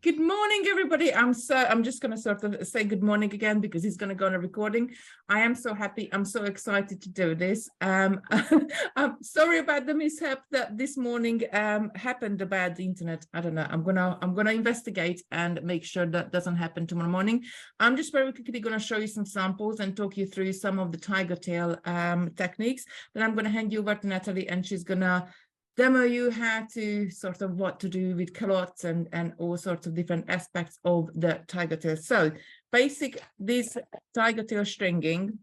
Good morning, everybody. I'm just going to sort of say good morning again because he's going to go on a recording. I am so happy. I'm so excited to do this. I'm sorry about the mishap that this morning happened about the internet. I don't know. I'm gonna investigate and make sure that doesn't happen tomorrow morning. I'm just very quickly going to show you some samples and talk you through some of the tiger tail techniques. Then I'm going to hand you over to Natalie, and she's going to demo you how to sort of what to do with calottes and all sorts of different aspects of the tiger tail. So basic, this tiger tail stringing,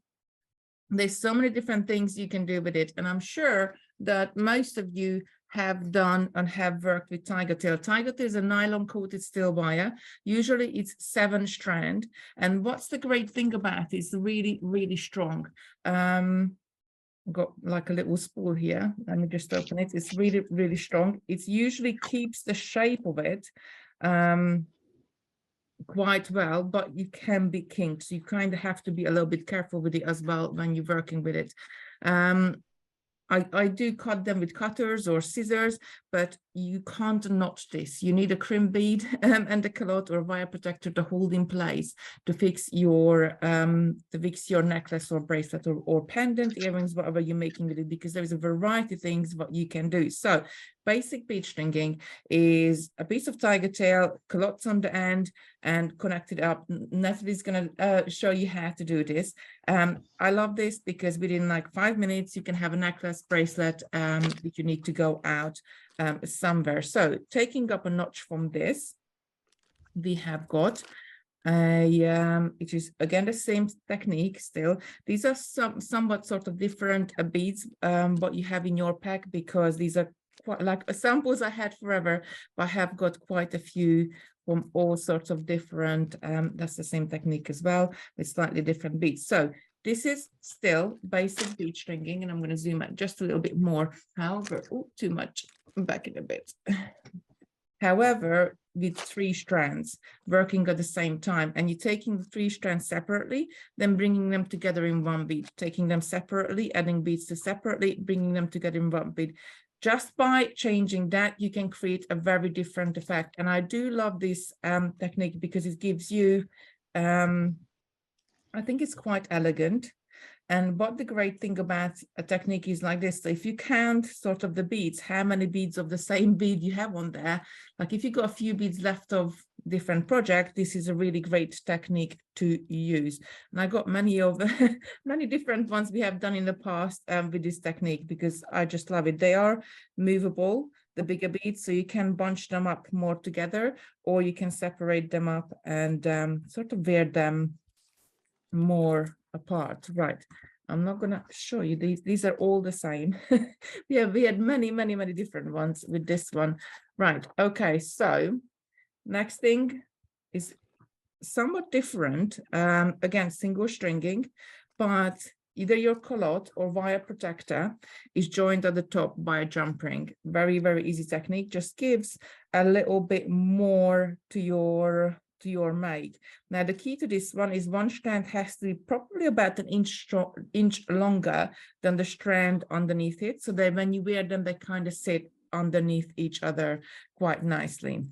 there's so many different things you can do with it, and I'm sure that most of you have done and have worked with tiger tail. Tiger tail is a nylon coated steel wire. Usually it's 7 strand, and what's the great thing about it is really strong. Got like a little spool here. Let me just open it. It's really strong. It usually keeps the shape of it quite well, but you can be kinked, so you kind of have to be a little bit careful with it as well when you're working with it. I do cut them with cutters or scissors, but you can't notch this. You need a crimp bead and a calotte or wire protector to hold in place to fix your necklace or bracelet or pendant, earrings, whatever you're making with it, because there's a variety of things what you can do. So basic bead stringing is a piece of tiger tail, calottes on the end, and connected up. Natalie's going to show you how to do this. I love this because within like 5 minutes you can have a necklace, bracelet that you need to go out somewhere. So taking up a notch from this, we have got it is again the same technique still. These are somewhat sort of different beads what you have in your pack, because these are quite like samples I had forever, but I have got quite a few from all sorts of different that's the same technique as well with slightly different beads. So this is still basic bead stringing, and I'm going to zoom out just a little bit more. However, too much, back in a bit. However, with 3 strands working at the same time, and you're taking the 3 strands separately, then bringing them together in one bead, taking them separately, adding beads to separately, bringing them together in one bead. Just by changing that, you can create a very different effect. And I do love this technique because it gives you, I think it's quite elegant. And what the great thing about a technique is like this, so if you count sort of the beads, how many beads of the same bead you have on there, like if you got a few beads left of different project, this is a really great technique to use. And I got many of many different ones we have done in the past with this technique, because I just love it. They are movable, the bigger beads, so you can bunch them up more together, or you can separate them up and sort of wear them more apart. Right, I'm not gonna show you these are all the same. we had many different ones with this one. Right, okay, so next thing is somewhat different. Again, single stringing, but either your calotte or wire protector is joined at the top by a jump ring. Very easy technique, just gives a little bit more to your mate. Now the key to this one is one strand has to be probably about an inch longer than the strand underneath it, so that when you wear them they kind of sit underneath each other quite nicely.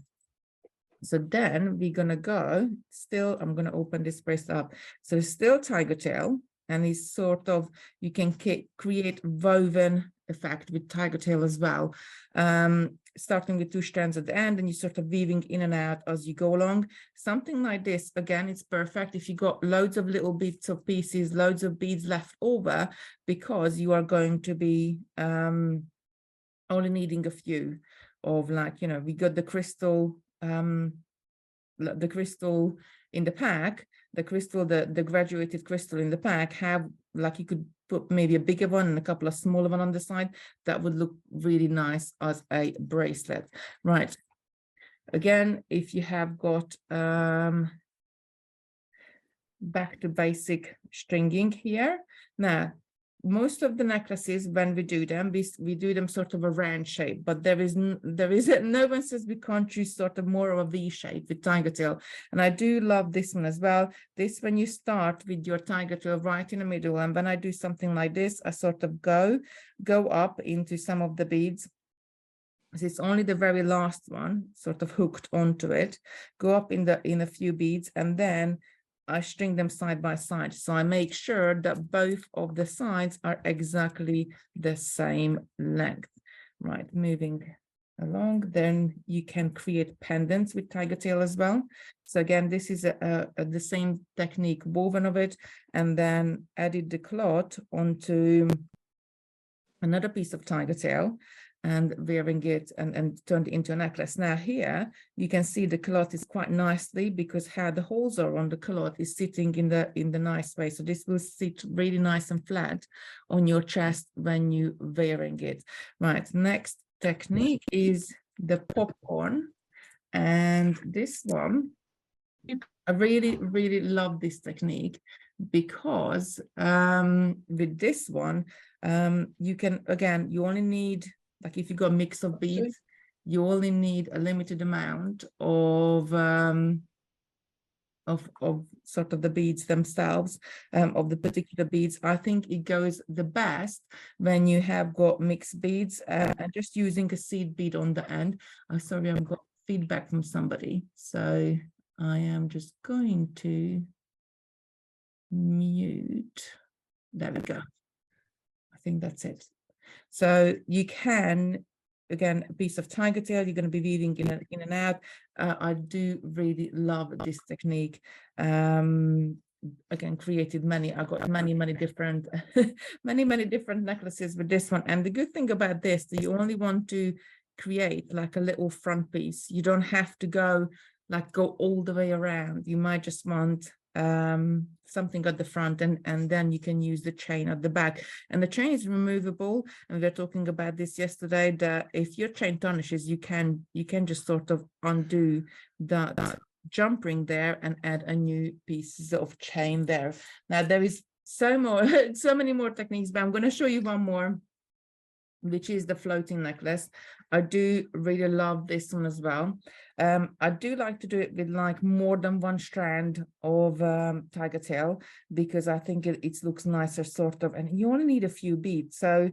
So then we're gonna go still, I'm gonna open this bracelet up. So it's still tiger tail, and it's sort of, you can create woven effect with tiger tail as well, starting with 2 strands at the end, and you're sort of weaving in and out as you go along. Something like this, again, it's perfect if you got loads of little bits of pieces, loads of beads left over, because you are going to be only needing a few of, like, you know, we got the crystal in the pack, the graduated crystal in the pack, have, like, you could put maybe a bigger one and a couple of smaller one on the side. That would look really nice as a bracelet. Right, again, if you have got back to basic stringing here. Now most of the necklaces, when we do them, we do them sort of a round shape, but there is no one says we can't choose sort of more of a V shape with tiger tail. And I do love this one as well. This, when you start with your tiger tail right in the middle, and when I do something like this, I sort of go up into some of the beads So it's only the very last one sort of hooked onto it, go up in a few beads, and then I string them side by side. So I make sure that both of the sides are exactly the same length. Right, moving along, then you can create pendants with tiger tail as well. So again, this is the same technique, woven of it, and then added the cloth onto another piece of tiger tail and wearing it and turned it into a necklace. Now here you can see the cloth is quite nicely, because how the holes are on the cloth is sitting in the nice way. So this will sit really nice and flat on your chest when you wearing it. Right, next technique is the popcorn, and this one I really love this technique, because with this one you can, again, you only need, like if you got a mix of beads, you only need a limited amount of sort of the beads themselves, of the particular beads. I think it goes the best when you have got mixed beads, and just using a seed bead on the end. Sorry, I've got feedback from somebody, so I am just going to mute. There we go. I think that's it. So you can, again, a piece of tiger tail, you're going to be weaving in and out. I do really love this technique. Again, created many, I got many different many different necklaces with this one. And the good thing about this, that you only want to create like a little front piece. You don't have to go all the way around. You might just want something at the front, and then you can use the chain at the back, and the chain is removable. And we were talking about this yesterday, that if your chain tarnishes, you can just sort of undo that jump ring there and add a new piece of chain there. Now there is so many more techniques, but I'm going to show you one more, which is the floating necklace. I do really love this one as well. I do like to do it with like more than one strand of tiger tail, because I think it looks nicer sort of, and you only need a few beads. So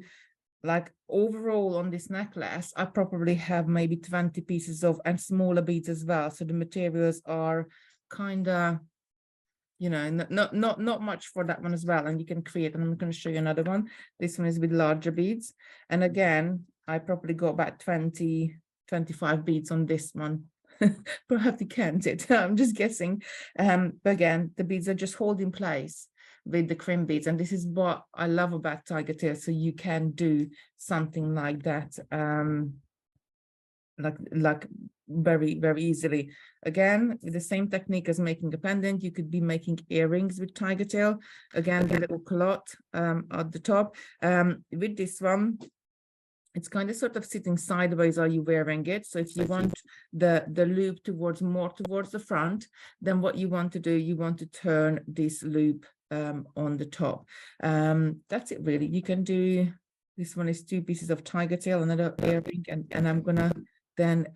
like overall on this necklace, I probably have maybe 20 pieces of, and smaller beads as well. So the materials are kind of, you know, not much for that one as well. And you can create, and I'm going to show you another one. This one is with larger beads, and again, I probably got about 20-25 beads on this one. Perhaps you count it. I'm just guessing. But again, the beads are just holding place with the crimp beads, and this is what I love about tiger tail. So you can do something like that, like very easily. Again, with the same technique as making a pendant, you could be making earrings with tiger tail. Again, the little cloth at the top. With this one, it's kind of sort of sitting sideways. Are you wearing it? So if you want the loop more towards the front, then what you want to do, you want to turn this loop on the top. That's it really. You can do, this one is 2 pieces of tiger tail, another earring, and I'm gonna then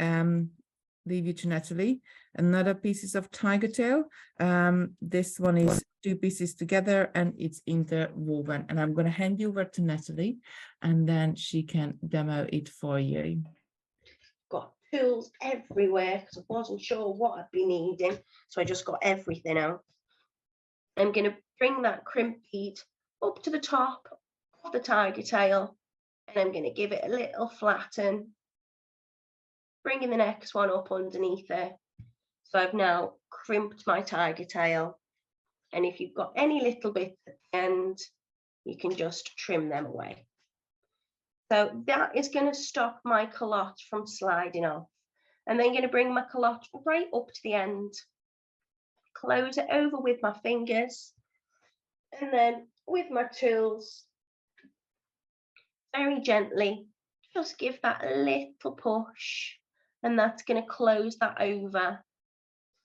leave you to Natalie. Another pieces of tiger tail. This one is 2 pieces together and it's interwoven, and I'm going to hand you over to Natalie, and then she can demo it for you. Got tools everywhere because I wasn't sure what I'd be needing, so I just got everything out. I'm going to bring that crimp bead up to the top of the tiger tail, and I'm going to give it a little flatten, bringing the next one up underneath it. So I've now crimped my tiger tail, and if you've got any little bits at the end, you can just trim them away. So that is going to stop my culotte from sliding off. And then going to bring my culotte right up to the end, close it over with my fingers, and then with my tools, very gently, just give that a little push, and that's going to close that over.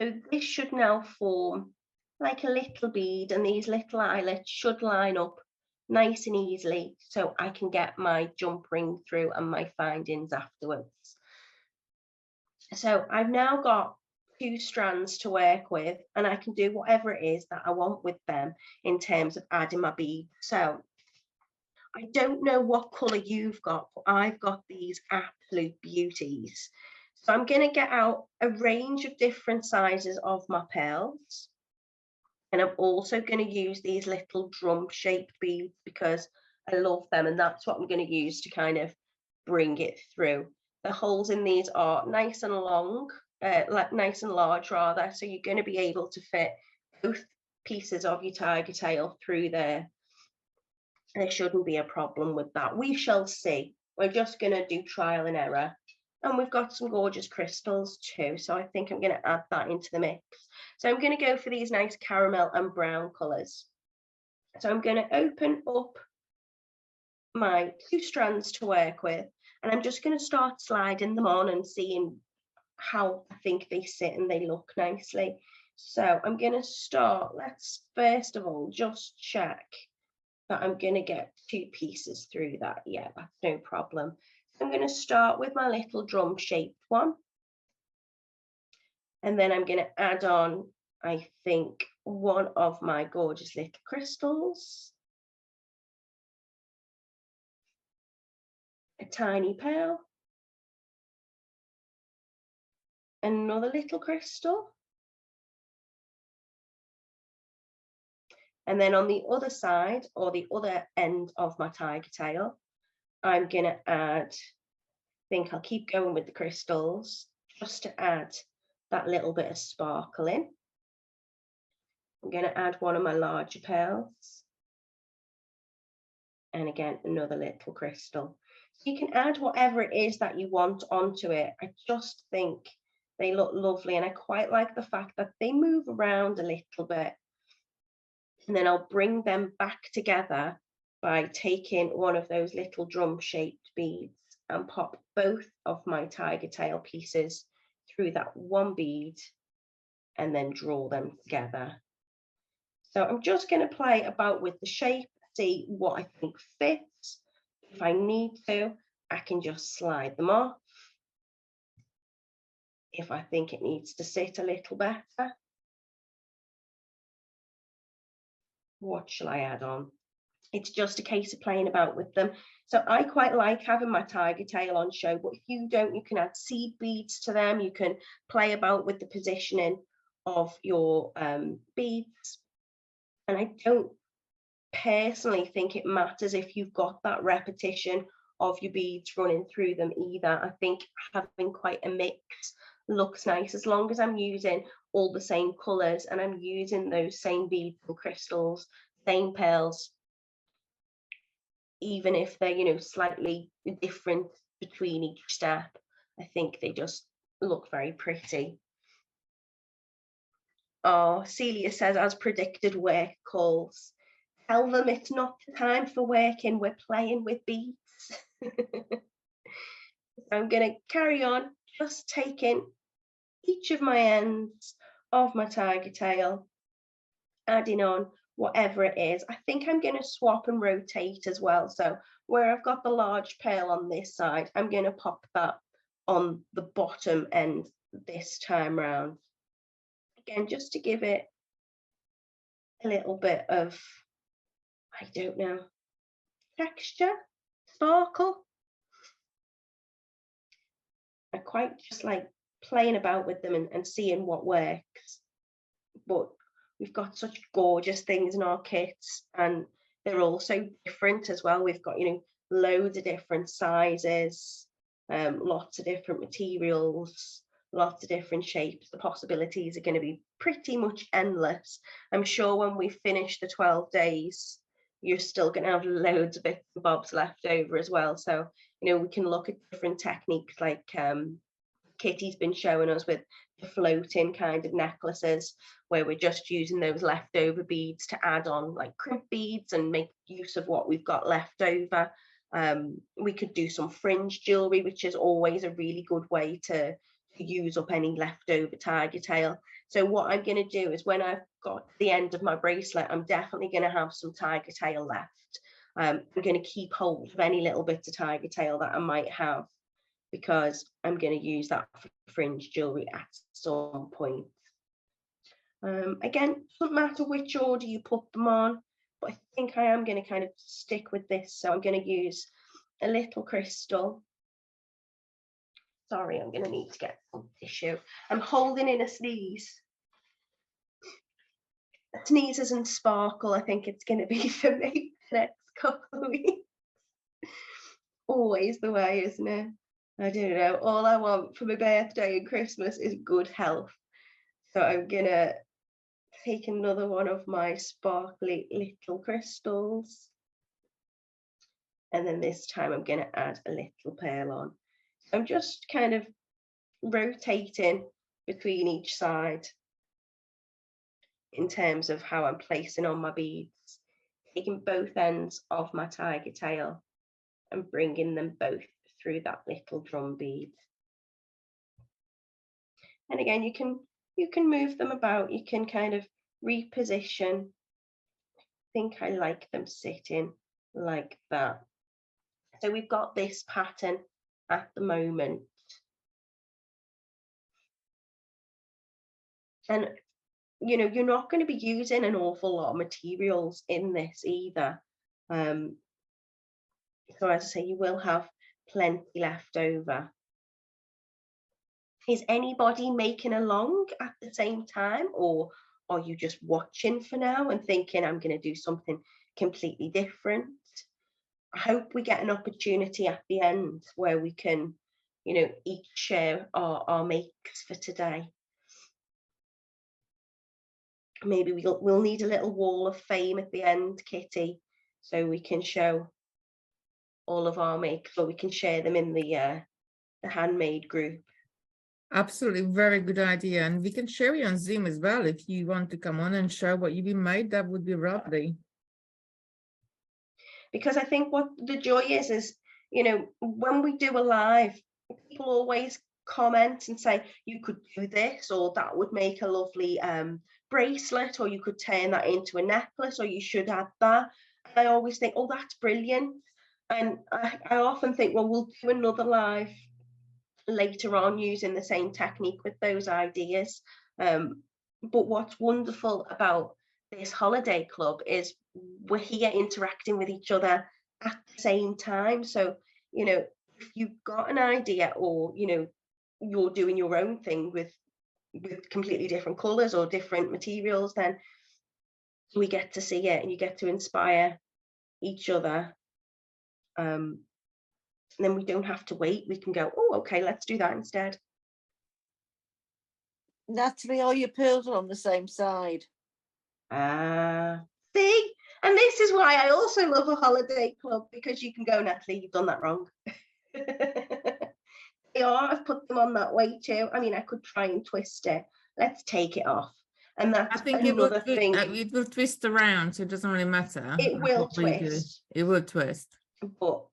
So this should now form like a little bead, and these little eyelets should line up nice and easily, so I can get my jump ring through and my findings afterwards. So I've now got 2 strands to work with, and I can do whatever it is that I want with them in terms of adding my beads. So I don't know what colour you've got, but I've got these absolute beauties. So I'm going to get out a range of different sizes of my pearls. And I'm also going to use these little drum-shaped beads because I love them, and that's what I'm going to use to kind of bring it through. The holes in these are nice and long, like nice and large rather, so you're going to be able to fit both pieces of your tiger tail through there. There shouldn't be a problem with that. We shall see. We're just going to do trial and error. And we've got some gorgeous crystals too, so I think I'm going to add that into the mix. So I'm going to go for these nice caramel and brown colours. So I'm going to open up my 2 strands to work with, and I'm just going to start sliding them on and seeing how I think they sit and they look nicely. So I'm going to start, let's first of all just check that I'm going to get 2 pieces through that. Yeah, that's no problem. So I'm going to start with my little drum shaped one. And then I'm going to add on, I think, one of my gorgeous little crystals. A tiny pearl. Another little crystal. And then on the other side, or the other end of my tiger tail, I'm going to add, I think I'll keep going with the crystals, just to add that little bit of sparkle in. I'm going to add one of my larger pearls. And again, another little crystal. So you can add whatever it is that you want onto it. I just think they look lovely, and I quite like the fact that they move around a little bit. And then I'll bring them back together by taking one of those little drum-shaped beads and pop both of my tiger tail pieces through that one bead and then draw them together. So I'm just going to play about with the shape, see what I think fits. If I need to, I can just slide them off. If I think it needs to sit a little better. What shall I add on? It's just a case of playing about with them. So I quite like having my tiger tail on show, but if you don't, you can add seed beads to them. You can play about with the positioning of your beads. And I don't personally think it matters if you've got that repetition of your beads running through them either. I think having quite a mix looks nice as long as I'm using all the same colours and I'm using those same beads and crystals, same pearls, even if they're, you know, slightly different between each step. I think they just look very pretty. Oh, Celia says, as predicted, work calls. Tell them it's not the time for working, we're playing with beads. I'm going to carry on just taking each of my ends of my tiger tail, adding on whatever it is. I think I'm going to swap and rotate as well. So where I've got the large pearl on this side, I'm going to pop that on the bottom end this time round. Again, just to give it a little bit of, I don't know, texture, sparkle. I quite just like playing about with them and seeing what works. But we've got such gorgeous things in our kits, and they're all so different as well. We've got, you know, loads of different sizes, lots of different materials, lots of different shapes. The possibilities are going to be pretty much endless. I'm sure when we finish the 12 days, you're still going to have loads of bits and bobs left over as well. So, you know, we can look at different techniques like Kitty's been showing us with the floating kind of necklaces, where we're just using those leftover beads to add on like crimp beads and make use of what we've got left over. We could do some fringe jewelry, which is always a really good way to use up any leftover tiger tail. So what I'm going to do is when I've got the end of my bracelet, I'm definitely going to have some tiger tail left. I'm going to keep hold of any little bits of tiger tail that I might have, because I'm going to use that for fringe jewelry at some point. Again, doesn't matter which order you put them on. but I think I am going to kind of stick with this. So I'm going to use a little crystal. Sorry, I'm going to need to get some tissue. I'm holding in a sneeze. Sneezes and sparkle, I think it's going to be for me the next couple of weeks. Always the way, isn't it? I don't know. All I want for my birthday and Christmas is good health. So I'm going to take another one of my sparkly little crystals. And then this time I'm going to add a little pearl on. I'm just kind of rotating between each side in terms of how I'm placing on my beads, taking both ends of my tiger tail and bringing them both through that little drum bead. And again, you can move them about, you can kind of reposition. I think I like them sitting like that. So we've got this pattern at the moment. And you know, you're not going to be using an awful lot of materials in this either. So as I say, you will have plenty left over. Is anybody making along at the same time, or are you just watching for now and thinking I'm going to do something completely different? I hope we get an opportunity at the end where we can, you know, each share our makes for today. Maybe we'll need a little wall of fame at the end, Kitty, so we can show all of our makes, or we can share them in the handmade group. Absolutely, very good idea. And we can share it on Zoom as well. If you want to come on and show what you've been made, that would be lovely. Because I think what the joy is, you know, when we do a live, people always comment and say, you could do this, or that would make a lovely bracelet, or you could turn that into a necklace, or you should add that. And I always think, oh, that's brilliant. And I often think, well, we'll do another live later on using the same technique with those ideas. But what's wonderful about this holiday club is we're here interacting with each other at the same time. So, you know, if you've got an idea, or, you know, you're doing your own thing with completely different colors or different materials, then we get to see it and you get to inspire each other. And then we don't have to wait. We can go, oh, okay, let's do that instead. Natalie, all your pearls are on the same side. See? And this is why I also love a holiday club, because you can go, Natalie, you've done that wrong. They are, I've put them on that way too. I mean, I could try and twist it. Let's take it off. And that's I think another thing. It will twist around, so it doesn't really matter. It will twist. It will twist. But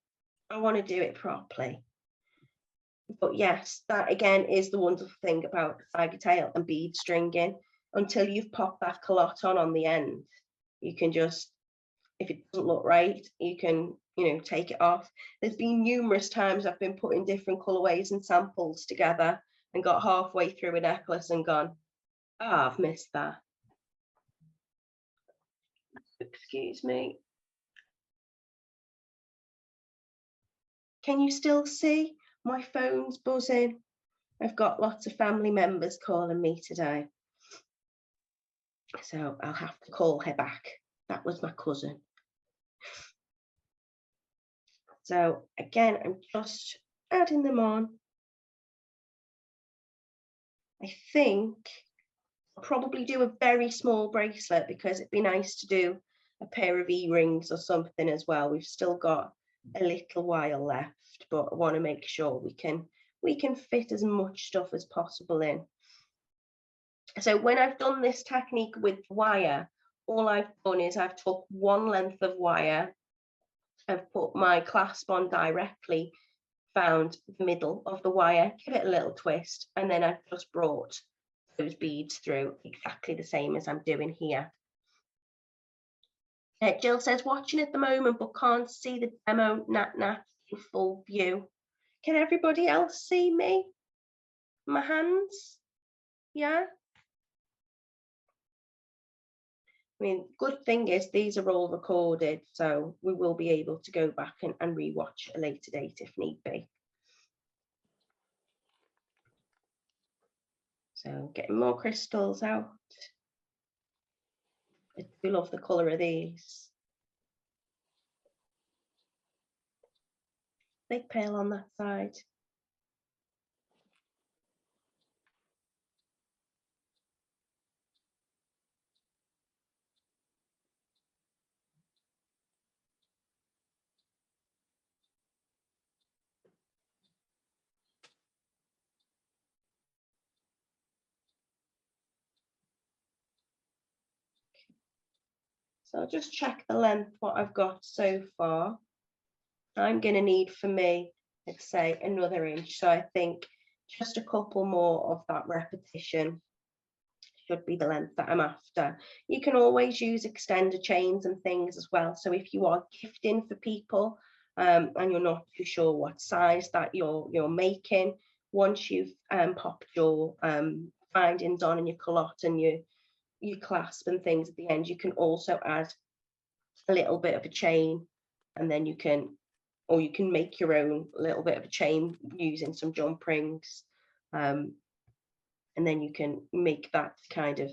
I want to do it properly. But yes, that again is the wonderful thing about tiger tail and bead stringing. Until you've popped that calotte on the end, you can just, if it doesn't look right, you can, you know, take it off. There's been numerous times I've been putting different colorways and samples together and got halfway through a necklace and gone, ah, I've missed that. Excuse me. Can you still see? My phone's buzzing. I've got lots of family members calling me today. So I'll have to call her back. That was my cousin. So again, I'm just adding them on. I think I'll probably do a very small bracelet, because it'd be nice to do a pair of earrings or something as well. We've still got a little while left, but I want to make sure we can fit as much stuff as possible in. So when I've done this technique with wire, all I've done is I've took one length of wire, I've put my clasp on directly, found the middle of the wire, give it a little twist, and then I've just brought those beads through exactly the same as I'm doing here. Jill says, watching at the moment, but can't see the demo Nat in full view. Can everybody else see me? My hands? Yeah? I mean, good thing is these are all recorded, so we will be able to go back and rewatch at a later date if need be. So getting more crystals out. I do love the colour of these. Big pearl on that side. So I'll just check the length, what I've got so far. I'm going to need, for me, let's say another inch. So I think just a couple more of that repetition should be the length that I'm after. You can always use extender chains and things as well. So if you are gifting for people and you're not too sure what size that you're making, once you've popped your findings on and your culotte and your clasp and things at the end, you can also add a little bit of a chain, and then you can make your own little bit of a chain using some jump rings, and then you can make that kind of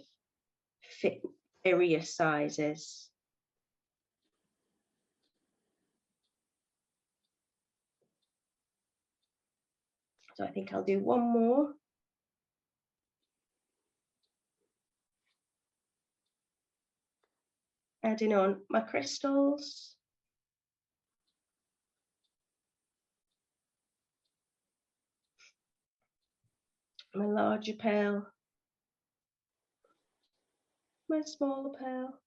fit various sizes. So I think I'll do one more. Adding on my crystals. My larger pearl. My smaller pearl.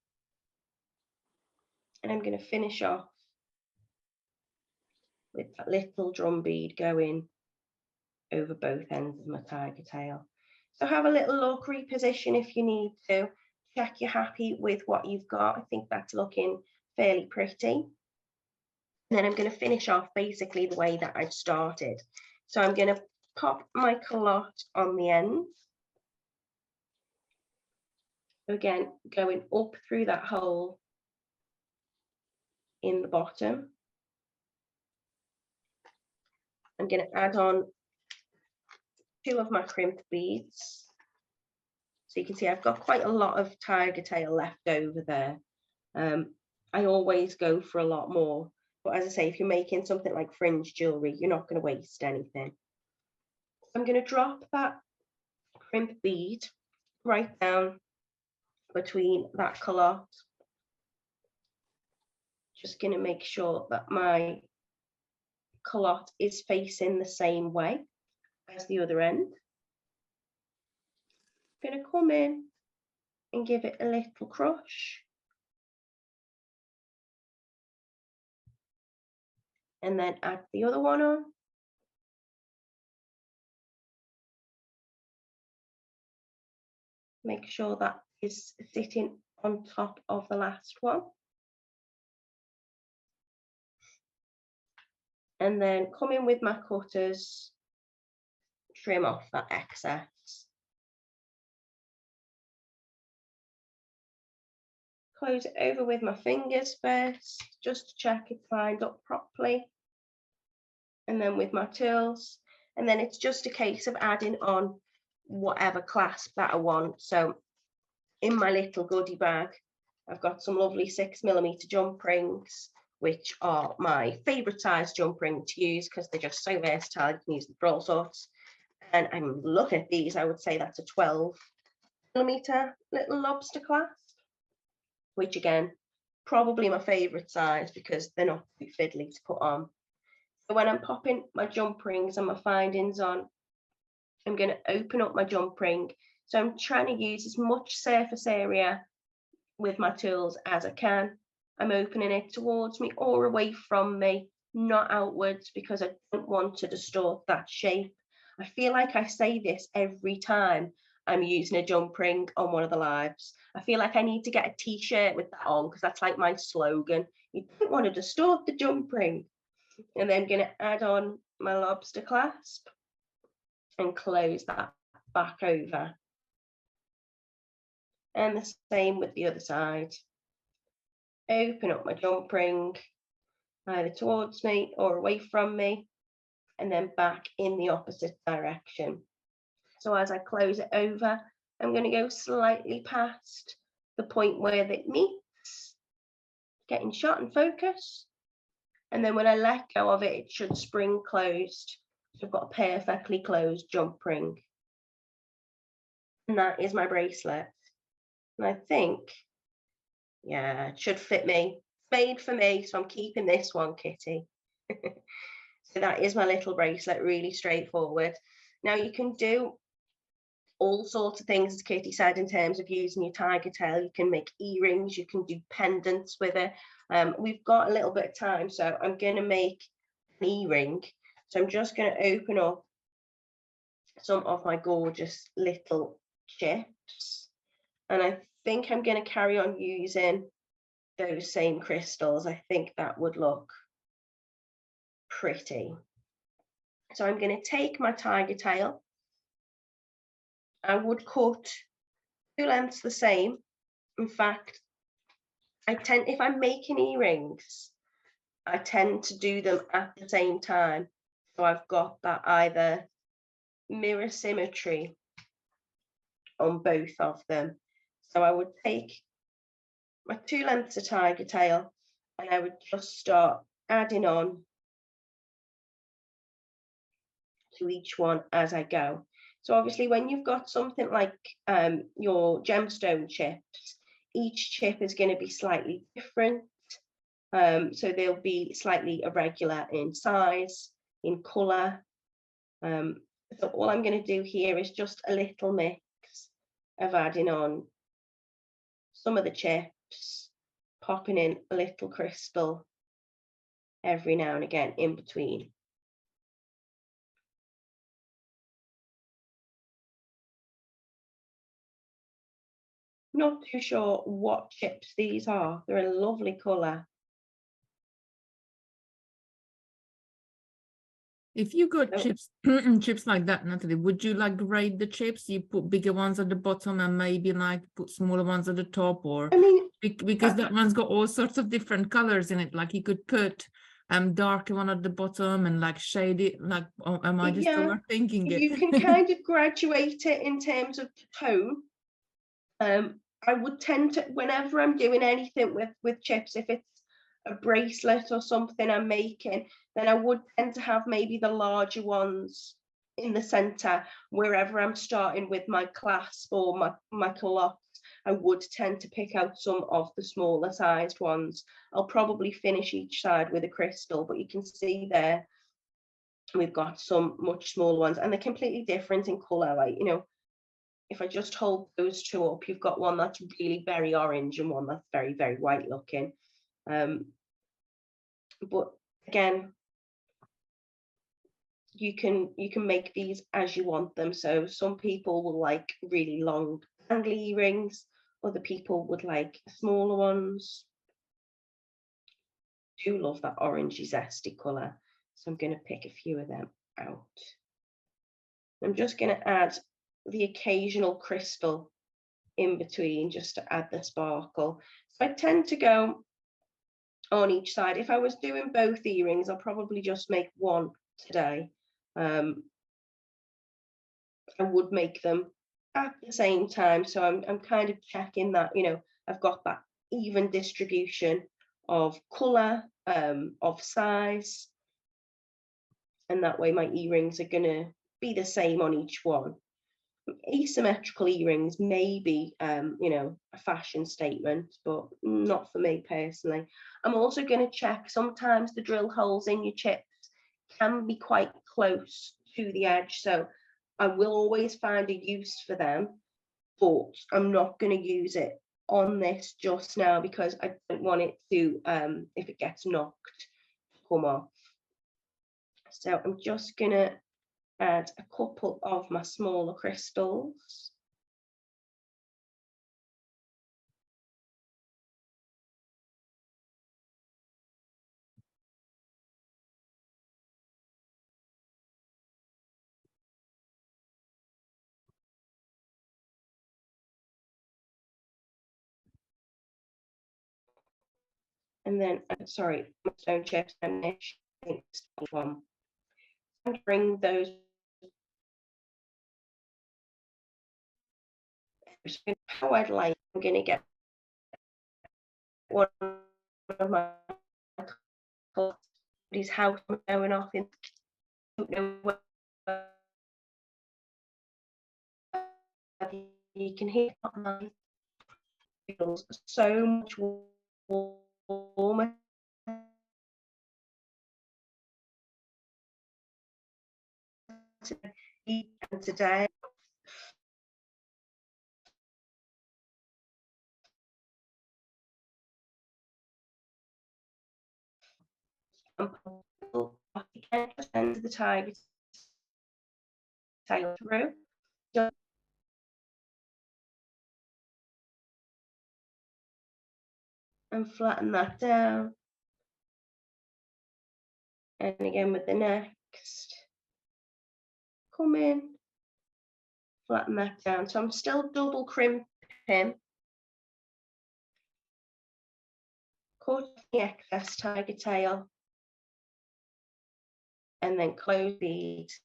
And I'm going to finish off with that little drum bead going over both ends of my tiger tail. So have a little look, reposition if you need to. Check you're happy with what you've got. I think that's looking fairly pretty. And then I'm going to finish off basically the way that I've started. So I'm going to pop my culotte on the end. Again, going up through that hole in the bottom. I'm going to add on 2 of my crimped beads. So you can see I've got quite a lot of tiger tail left over there. I always go for a lot more. But as I say, if you're making something like fringe jewellery, you're not going to waste anything. I'm going to drop that crimp bead right down between that culotte. Just going to make sure that my culotte is facing the same way as the other end. I'm going to come in and give it a little crush. And then add the other one on. Make sure that is sitting on top of the last one. And then come in with my cutters, trim off that excess. Close it over with my fingers first, just to check it's lined up properly. And then with my tools. And then it's just a case of adding on whatever clasp that I want. So in my little goodie bag, I've got some lovely 6mm jump rings, which are my favourite size jump ring to use because they're just so versatile. You can use them for all sorts. And I'm looking at these, I would say that's a 12mm little lobster clasp, which again, probably my favourite size because they're not too fiddly to put on. So when I'm popping my jump rings and my findings on, I'm going to open up my jump ring. So I'm trying to use as much surface area with my tools as I can. I'm opening it towards me or away from me, not outwards, because I don't want to distort that shape. I feel like I say this every time I'm using a jump ring on one of the lives. I feel like I need to get a t-shirt with that on because that's like my slogan. You don't want to distort the jump ring. And then I'm going to add on my lobster clasp and close that back over. And the same with the other side. Open up my jump ring, either towards me or away from me, and then back in the opposite direction. So as I close it over, I'm going to go slightly past the point where it meets, getting shot and focus. And then when I let go of it, it should spring closed. So I've got a perfectly closed jump ring. And that is my bracelet. And I think, yeah, it should fit me. It's made for me, so I'm keeping this one, Kitty. So that is my little bracelet, really straightforward. Now you can do all sorts of things, as Katie said, in terms of using your tiger tail. You can make earrings, you can do pendants with it. We've got a little bit of time, so I'm going to make an earring. So I'm just going to open up some of my gorgeous little chips. And I think I'm going to carry on using those same crystals. I think that would look pretty. So I'm going to take my tiger tail. I would cut 2 lengths the same. In fact, if I'm making earrings, I tend to do them at the same time. So I've got that either mirror symmetry on both of them. So I would take my 2 lengths of tiger tail and I would just start adding on to each one as I go. So obviously when you've got something like your gemstone chips, each chip is going to be slightly different. So they'll be slightly irregular in size, in colour. So all I'm going to do here is just a little mix of adding on some of the chips, popping in a little crystal every now and again in between. Not too sure what chips these are. They're a lovely colour. If you got Oh. chips chips like that, Natalie, would you like grade the chips? You put bigger ones at the bottom and maybe like put smaller ones at the top, or I mean, because that one's got all sorts of different colors in it. Like you could put darker one at the bottom and like shade it. Like, oh, am I just yeah, overthinking it? you can kind of graduate it in terms of tone. I would tend to, whenever I'm doing anything with chips, if it's a bracelet or something I'm making, then I would tend to have maybe the larger ones in the center. Wherever I'm starting with my clasp or my culottes, I would tend to pick out some of the smaller sized ones. I'll probably finish each side with a crystal, but you can see there we've got some much smaller ones and they're completely different in color. Like, you know, if I just hold those two up, you've got one that's really very orange and one that's very, very white looking. But again, you can make these as you want them. So some people will like really long dangly earrings, other people would like smaller ones. I do love that orangey zesty colour, so I'm going to pick a few of them out. I'm just going to add the occasional crystal in between just to add the sparkle. So I tend to go on each side. If I was doing both earrings, I'll probably just make one today. I would make them at the same time, so I'm kind of checking that, you know, I've got that even distribution of colour, of size, and that way my earrings are going to be the same on each one. Asymmetrical earrings may be, you know, a fashion statement, but not for me personally. I'm also going to check, sometimes the drill holes in your chips can be quite close to the edge, so I will always find a use for them, but I'm not going to use it on this just now because I don't want it to, if it gets knocked, come off. So I'm just going to add a couple of my smaller crystals. And then, sorry, my stone chips and niche. I think it's 21. And bring those. How I'd like, I'm going to get one of my his house going off in, don't know where you can hear my feels so much warmer today. Again, just end the tiger tail through. And flatten that down. And again with the next. Come in, flatten that down. So I'm still double crimping. Cut the excess tiger tail. And then close these.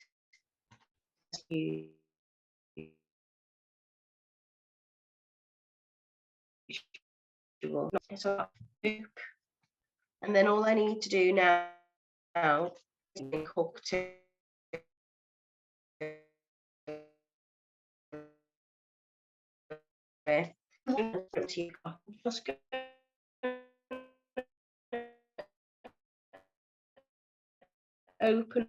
So loop. And then all I need to do now is hook to just go open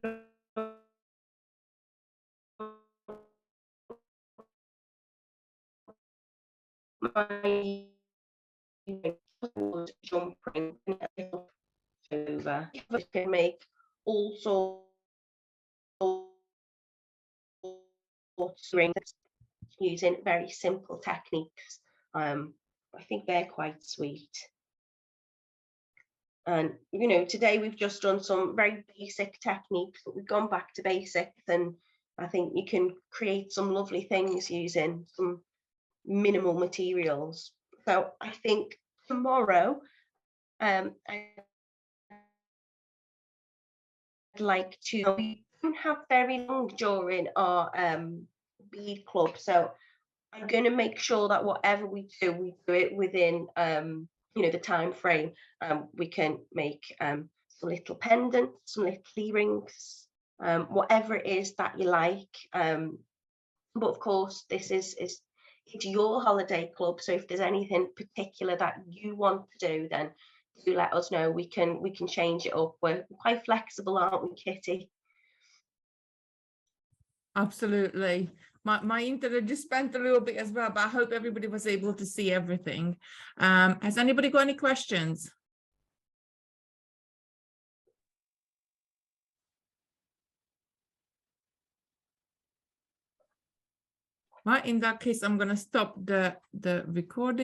my jumping over. We can make all sorts rings using very simple techniques. I think they're quite sweet. And you know, today we've just done some very basic techniques, but we've gone back to basics, and I think you can create some lovely things using some minimal materials. So I think tomorrow I'd like to, we don't have very long during our bead club, so I'm going to make sure that whatever we do it within you know, the time frame. We can make some little pendants, some little earrings, whatever it is that you like. But of course, this is it's your holiday club, so if there's anything particular that you want to do, then do let us know. We can change it up. We're quite flexible, aren't we, Kitty? Absolutely. My internet just spent a little bit as well, but I hope everybody was able to see everything. Has anybody got any questions? Right, in that case, I'm going to stop the recording.